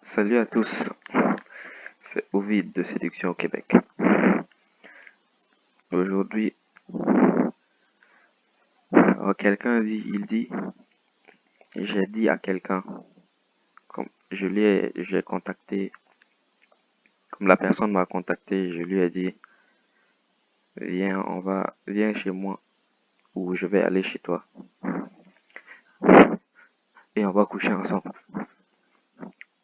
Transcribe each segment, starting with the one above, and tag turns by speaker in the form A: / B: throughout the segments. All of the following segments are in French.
A: Salut à tous, c'est Ovid de Séduction au Québec. Aujourd'hui, quelqu'un dit, j'ai dit à quelqu'un, comme j'ai contacté, comme la personne m'a contacté, je lui ai dit, viens chez moi ou je vais aller chez toi et on va coucher ensemble.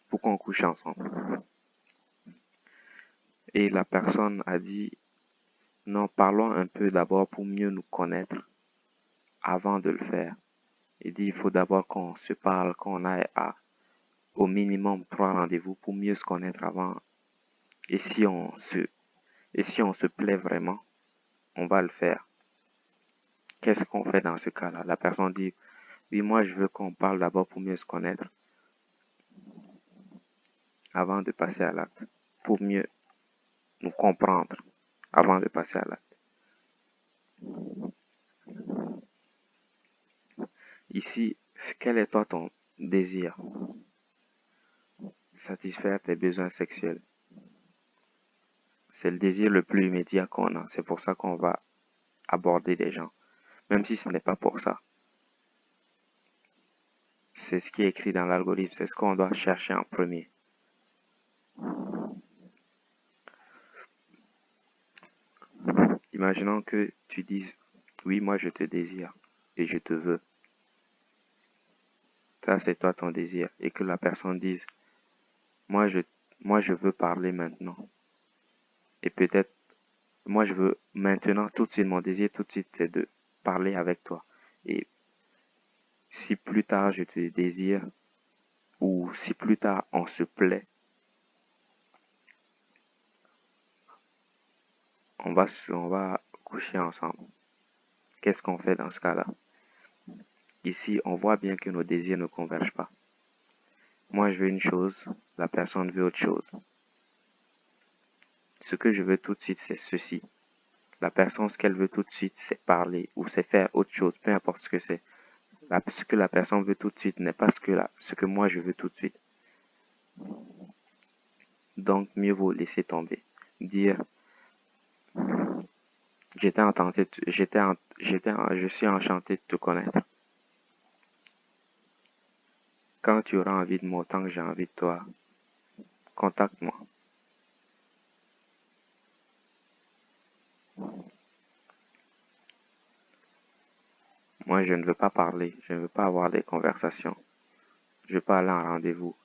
A: Pourquoi on couche ensemble? Et la personne a dit, non, parlons un peu d'abord pour mieux nous connaître avant de le faire. Il dit, il faut d'abord qu'on se parle, qu'on aille au minimum 3 rendez-vous pour mieux se connaître avant. Et si on se plaît vraiment, on va le faire. Qu'est-ce qu'on fait dans ce cas-là? La personne dit, oui, moi je veux qu'on parle d'abord pour mieux se connaître avant de passer à l'acte. Pour mieux nous comprendre avant de passer à l'acte. Ici, quel est toi ton désir? Satisfaire tes besoins sexuels. C'est le désir le plus immédiat qu'on a. C'est pour ça qu'on va aborder des gens. Même si ce n'est pas pour ça. C'est ce qui est écrit dans l'algorithme. C'est ce qu'on doit chercher en premier. Imaginons que tu dises, oui, moi je te désire et je te veux. Ça, c'est toi ton désir. Et que la personne dise, moi je veux parler maintenant. Et peut-être, moi je veux maintenant, tout de suite, mon désir tout de suite, c'est de parler avec toi. Et si plus tard je te désire, ou si plus tard on se plaît, on va coucher ensemble. Qu'est-ce qu'on fait dans ce cas-là? Ici, on voit bien que nos désirs ne convergent pas. Moi, je veux une chose, la personne veut autre chose. Ce que je veux tout de suite, c'est ceci. La personne, ce qu'elle veut tout de suite, c'est parler ou c'est faire autre chose, peu importe ce que c'est. Ce que la personne veut tout de suite n'est pas ce que moi je veux tout de suite. Donc, mieux vaut laisser tomber. Dire, je suis enchanté de te connaître. Quand tu auras envie de moi autant que j'ai envie de toi, contacte-moi. Moi, je ne veux pas parler, je ne veux pas avoir des conversations. Je ne veux pas aller en rendez-vous.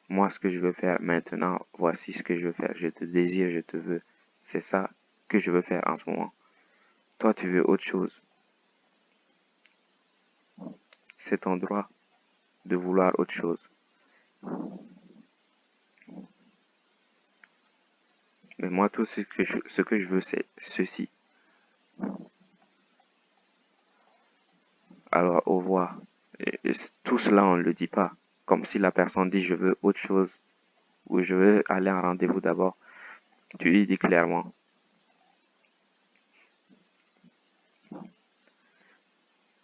A: Moi, ce que je veux faire maintenant, voici ce que je veux faire. Je te désire, je te veux. C'est ça que je veux faire en ce moment. Toi, tu veux autre chose. C'est ton droit de vouloir autre chose. Mais moi, tout ce que je veux, c'est ceci. Alors, au revoir. Et tout cela, on ne le dit pas. Comme si la personne dit, je veux autre chose, ou je veux aller en rendez-vous d'abord. Tu lui dis clairement.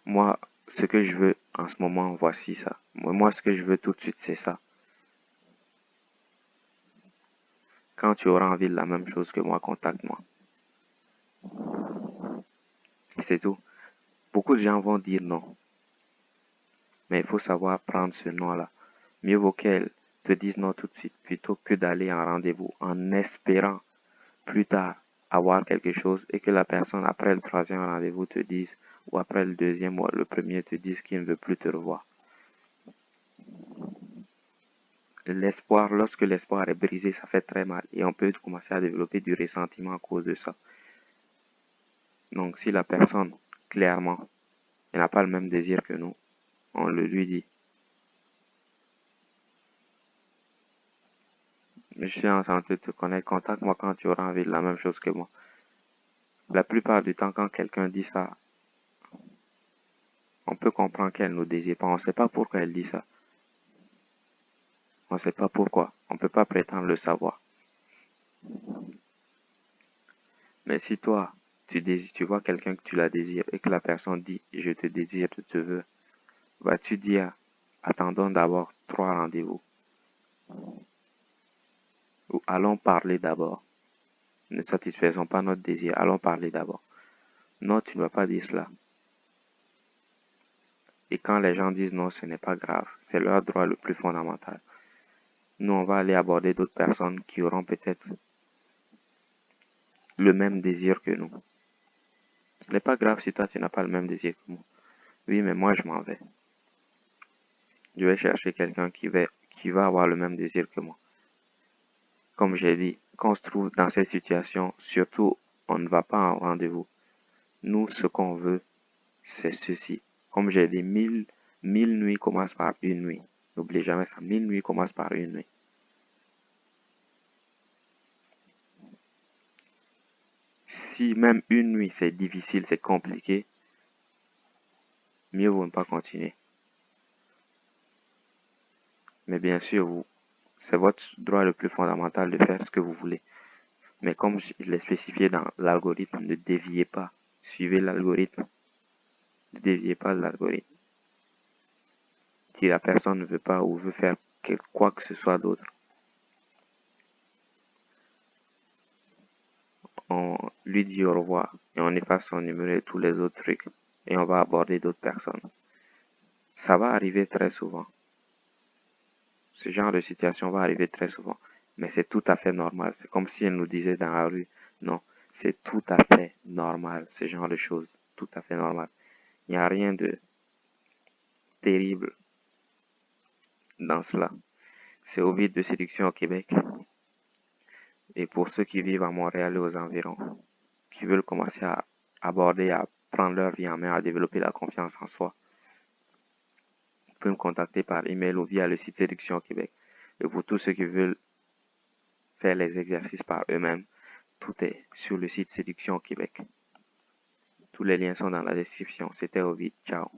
A: Moi, ce que je veux en ce moment, voici ça. Moi, ce que je veux tout de suite, c'est ça. Quand tu auras envie de la même chose que moi, contacte-moi. C'est tout. Beaucoup de gens vont dire non. Mais il faut savoir prendre ce non-là. Mieux vaut qu'elles te disent non tout de suite plutôt que d'aller en rendez-vous en espérant plus tard avoir quelque chose et que la personne après le troisième rendez-vous te dise ou après le deuxième ou le premier te dise qu'il ne veut plus te revoir. Lorsque l'espoir est brisé, ça fait très mal et on peut commencer à développer du ressentiment à cause de ça. Donc si la personne, clairement, elle n'a pas le même désir que nous, on le lui dit. Je suis enchanté de te connaître, contacte-moi quand tu auras envie de la même chose que moi. La plupart du temps, quand quelqu'un dit ça, on peut comprendre qu'elle nous désire pas. On ne sait pas pourquoi elle dit ça. On ne sait pas pourquoi. On ne peut pas prétendre le savoir. Mais si toi, tu vois quelqu'un que tu la désires et que la personne dit je te désire, je te veux, vas-tu dire attendons d'abord 3 rendez-vous. Ou allons parler d'abord. Ne satisfaisons pas notre désir, allons parler d'abord. Non, tu ne vas pas dire cela. Et quand les gens disent non, ce n'est pas grave. C'est leur droit le plus fondamental. Nous, on va aller aborder d'autres personnes qui auront peut-être le même désir que nous. Ce n'est pas grave si toi, tu n'as pas le même désir que moi. Oui, mais moi, je m'en vais. Je vais chercher quelqu'un qui va avoir le même désir que moi. Comme j'ai dit, quand on se trouve dans cette situation, surtout, on ne va pas en rendez-vous. Nous, ce qu'on veut, c'est ceci. Comme j'ai dit, mille nuits commencent par une nuit. N'oubliez jamais ça. 1000 nuits commencent par une nuit. Si même une nuit, c'est difficile, c'est compliqué, mieux vaut ne pas continuer. Mais bien sûr, c'est votre droit le plus fondamental de faire ce que vous voulez. Mais comme je l'ai spécifié dans l'algorithme, ne déviez pas. Suivez l'algorithme. Ne déviez pas de l'algorithme. Si la personne ne veut pas ou veut faire quoi que ce soit d'autre, on lui dit au revoir et on efface son numéro et tous les autres trucs et on va aborder d'autres personnes. Ça va arriver très souvent. Ce genre de situation va arriver très souvent. Mais c'est tout à fait normal. C'est comme si elle nous disait dans la rue, non, c'est tout à fait normal, ce genre de choses. Tout à fait normal. Il n'y a rien de terrible dans cela. C'est Ovid de séduction au Québec. Et pour ceux qui vivent à Montréal et aux environs, qui veulent commencer à aborder, à prendre leur vie en main, à développer la confiance en soi, vous pouvez me contacter par email ou via le site Séduction au Québec. Et pour tous ceux qui veulent faire les exercices par eux-mêmes, tout est sur le site Séduction au Québec. Tous les liens sont dans la description. C'était Ovid. Ciao.